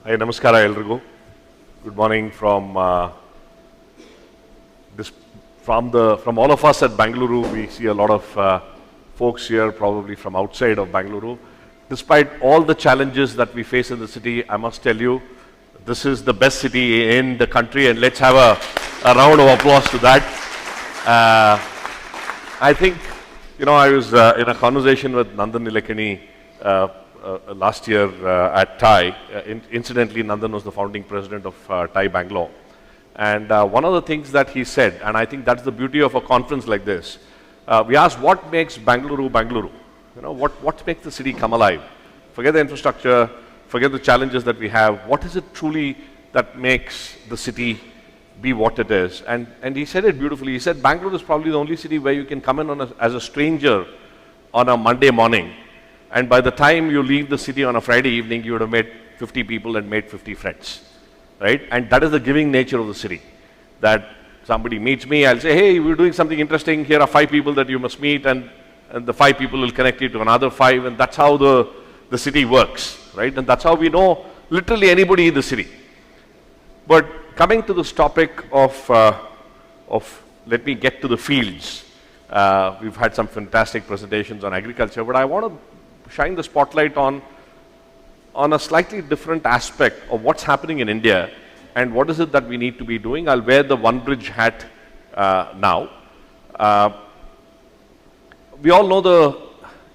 Hi, namaskara elrigu. Good morning from from all of us at Bangalore. We see a lot of folks here, probably from outside of Bangalore. Despite all the challenges that we face in the city, I must tell you, this is the best city in the country, and let's have a round of applause to that. I think, I was in a conversation with Nandan Nilekani last year at TAI. Incidentally, Nandan was the founding president of TAI Bangalore. And one of the things that he said, and I think that's the beauty of a conference like this, we asked what makes Bangalore Bangalore? What makes the city come alive? Forget the infrastructure, forget the challenges that we have. What is it truly that makes the city be what it is? And he said it beautifully. He said Bangalore is probably the only city where you can come in as a stranger on a Monday morning, and by the time you leave the city on a Friday evening, you would have met 50 people and made 50 friends, right? And that is the giving nature of the city. That somebody meets me, I'll say, hey, we're doing something interesting. Here are 5 people that you must meet, and the 5 people will connect you to another 5, and that's how the city works, right? And that's how we know literally anybody in the city. But coming to this topic of let me get to the fields. We've had some fantastic presentations on agriculture, but I want to shine the spotlight on a slightly different aspect of what's happening in India and what is it that we need to be doing. I'll wear the One Bridge hat now. We all know the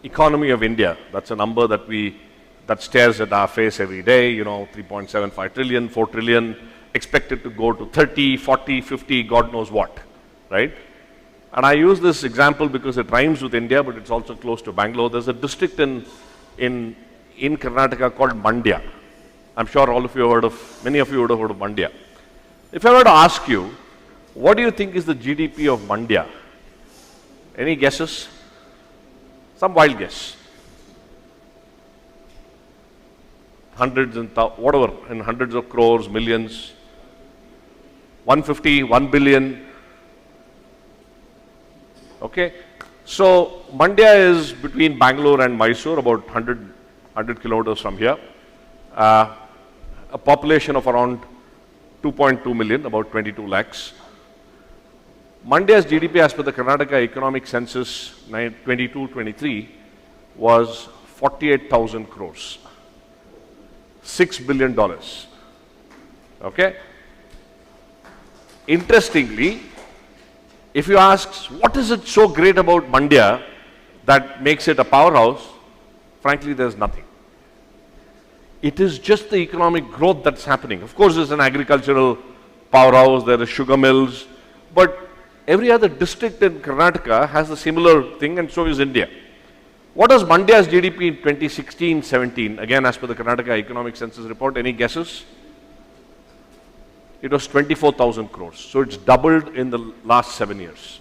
economy of India. That's a number that stares at our face every day, 3.75 trillion, 4 trillion, expected to go to 30, 40, 50, God knows what, right? And I use this example because it rhymes with India, but it's also close to Bangalore. There's a district in Karnataka called Mandya. I'm sure many of you would have heard of Mandya. If I were to ask you, what do you think is the GDP of Mandya? Any guesses? Some wild guess. Hundreds and whatever, in hundreds of crores, millions. 150, 1 billion. Okay, so Mandya is between Bangalore and Mysore, about 100 kilometers from here. A population of around 2.2 million, about 22 lakhs. Mandya's GDP as per the Karnataka Economic Census 22-23 was 48,000 crores. $6 billion. Okay? Interestingly, if you ask, what is it so great about Mandya that makes it a powerhouse? Frankly, there's nothing. It is just the economic growth that's happening. Of course, there's an agricultural powerhouse, there are sugar mills, but every other district in Karnataka has a similar thing, and so is India. What was Mandya's GDP in 2016-17? Again, as per the Karnataka Economic Census report, any guesses? It was 24,000 crores. So it's doubled in the last 7 years,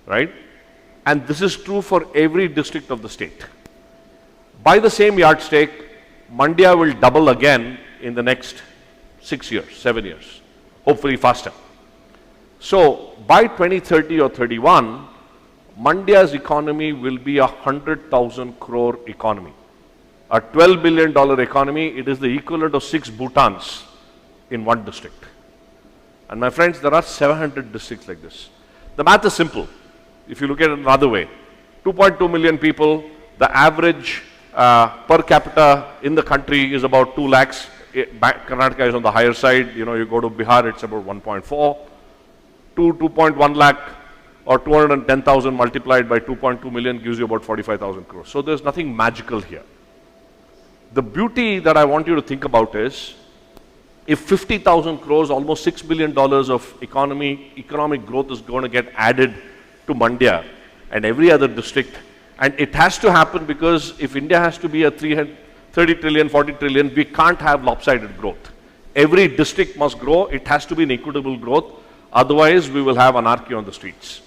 right? And this is true for every district of the state. By the same yardstick, Mandya will double again in the next 6 years, 7 years, hopefully faster. So by 2030 or 31, Mandya's economy will be 100,000 crore economy. A $12 billion economy, it is the equivalent of 6 Bhutans in one district. And my friends, there are 700 districts like this. The math is simple. If you look at it another way, 2.2 million people, the average per capita in the country is about 2 lakhs. Karnataka is on the higher side. You go to Bihar, it's about 1.4. 2.1 lakh or 210,000 multiplied by 2.2 million gives you about 45,000 crores. So there's nothing magical here. The beauty that I want you to think about is, if 50,000 crores, almost $6 billion of economic growth is going to get added to Mandya and every other district, and it has to happen because if India has to be a 30 trillion, 40 trillion, we can't have lopsided growth. Every district must grow. It has to be an equitable growth. Otherwise, we will have anarchy on the streets,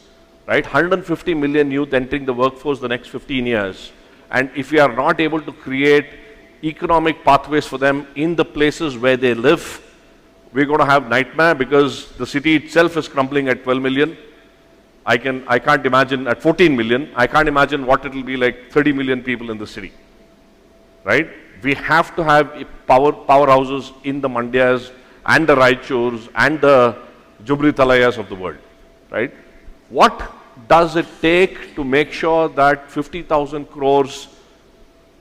right? 150 million youth entering the workforce the next 15 years. And if we are not able to create economic pathways for them in the places where they live, we're going to have nightmare because the city itself is crumbling at 12 million. I can't imagine at 14 million, I can't imagine what it will be like 30 million people in the city, right? we have to have powerhouses in the Mandyas and the Raichurs and the Jubri Talayas of the world, right? What does it take to make sure that 50,000 crores,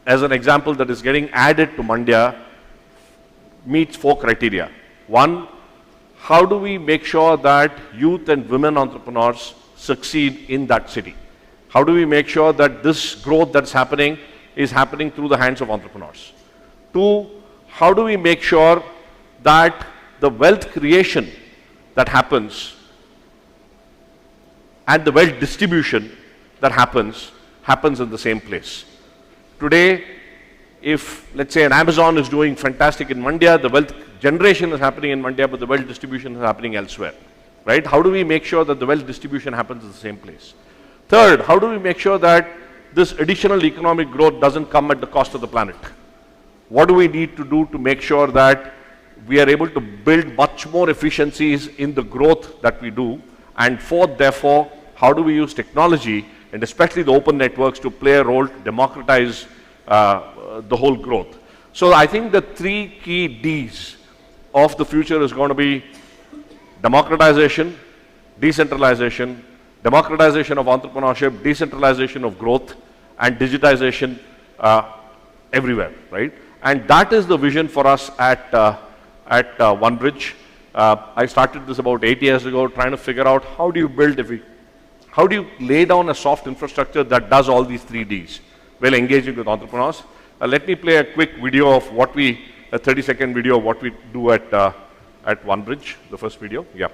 as an example, that is getting added to Mandya meets 4 criteria? One, how do we make sure that youth and women entrepreneurs succeed in that city? How do we make sure that this growth that's happening is happening through the hands of entrepreneurs? 2, how do we make sure that the wealth creation that happens and the wealth distribution that happens in the same place? Today, if let's say an Amazon is doing fantastic in Mandya, the wealth generation is happening in Mandya, but the wealth distribution is happening elsewhere, right? How do we make sure that the wealth distribution happens in the same place? Third, how do we make sure that this additional economic growth doesn't come at the cost of the planet? What do we need to do to make sure that we are able to build much more efficiencies in the growth that we do? And fourth, therefore, how do we use technology, and especially the open networks, to play a role to democratize the whole growth? So I think the 3 key Ds of the future is going to be democratization, decentralization, democratization of entrepreneurship, decentralization of growth, and digitization everywhere, right? And that is the vision for us at OneBridge. I started this about 8 years ago, trying to figure out how do you lay down a soft infrastructure that does all these 3 Ds while engaging with entrepreneurs. Let me play a quick video of what a 30-second video of what we do at OneBridge, the first video. Yeah.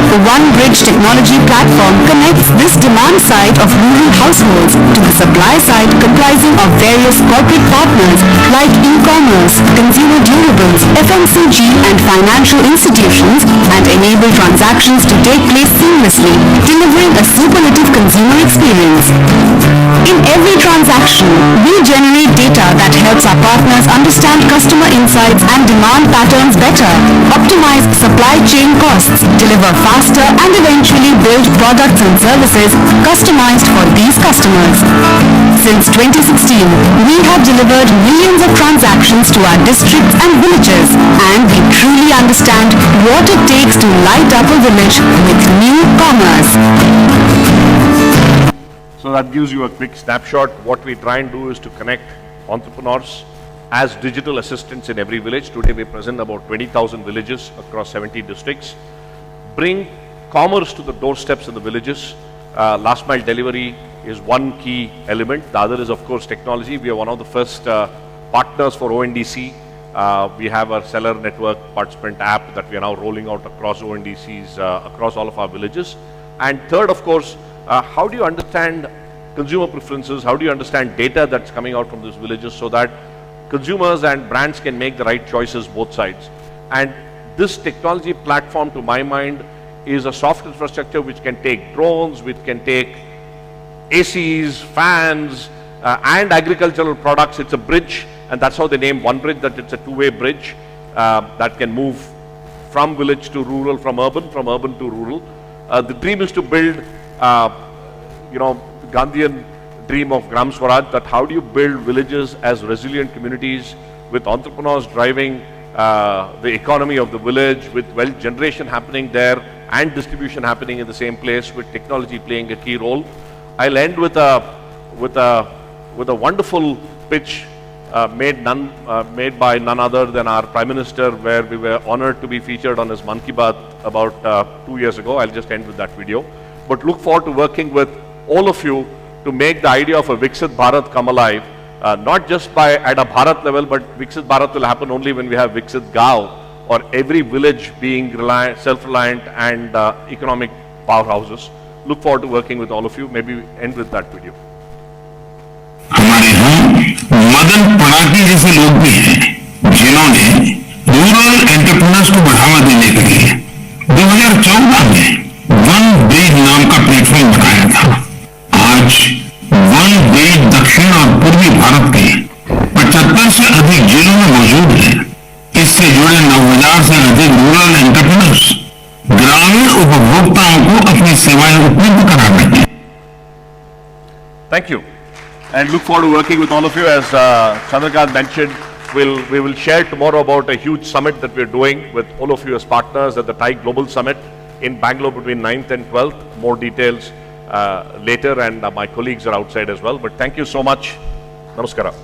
The OneBridge technology platform connects this demand side of rural households to the supply side comprising of various corporate partners like e-commerce, consumer durables, FMCG and financial institutions, and enable transactions to take place seamlessly, delivering a superlative consumer experience. In every transaction, we generate data that helps our partners understand customer insights and demand patterns better, optimize supply chain costs, deliver faster and eventually build products and services customized for these customers. Since 2016, we have delivered millions of transactions to our districts and villages, and we truly understand what it takes to light up a village with new commerce. So that gives you a quick snapshot. What we try and do is to connect entrepreneurs as digital assistants in every village. Today we present about 20,000 villages across 70 districts. Bring commerce to the doorsteps of the villages. Last mile delivery is one key element. The other is of course technology. We are one of the first partners for ONDC. We have a seller network participant app that we are now rolling out across ONDCs, across all of our villages. And third, of course, how do you understand consumer preferences? How do you understand data that's coming out from these villages so that consumers and brands can make the right choices both sides? And this technology platform, to my mind, is a soft infrastructure which can take drones, which can take ACs, fans, and agricultural products. It's a bridge, and that's how they name OneBridge, that it's a two-way bridge that can move from village to rural, from urban to rural. The dream is to build, Gandhian dream of Gram Swaraj, that how do you build villages as resilient communities with entrepreneurs driving the economy of the village, with wealth generation happening there and distribution happening in the same place, with technology playing a key role. I'll end with a wonderful pitch made by none other than our Prime Minister, where we were honored to be featured on his Mann Ki Baat about 2 years ago. I'll just end with that video. But look forward to working with all of you to make the idea of a Viksit Bharat come alive, not just at a Bharat level, but Viksit Bharat will happen only when we have Viksit Gaon, or every village being self-reliant and economic powerhouses. Look forward to working with all of you. Maybe end with that video. हमारे यहाँ मदन पड़ाकी जैसे लोग भी हैं जिन्होंने rural entrepreneurs को बढ़ावा देने के लिए 2014 में वन ब्रिज नाम का प्लेटफॉर्म बनाया था। आज वन ब्रिज दक्षिण और पूर्वी भारत के 75 से अधिक जिलों में मौजूद है। इससे जुड़े 9,000 से अधिक रूरल एंटरप्रेन्योर्स ग्रामीण उपभोक्ताओं को अपनी सेवाएं उपलब्ध करा रहे हैं। Thank you. And look forward to working with all of you. As Chandrakant mentioned, we will share tomorrow about a huge summit that we're doing with all of you as partners at the Thai Global Summit in Bangalore between 9th and 12th. More details later, and my colleagues are outside as well. But thank you so much. Namaskara.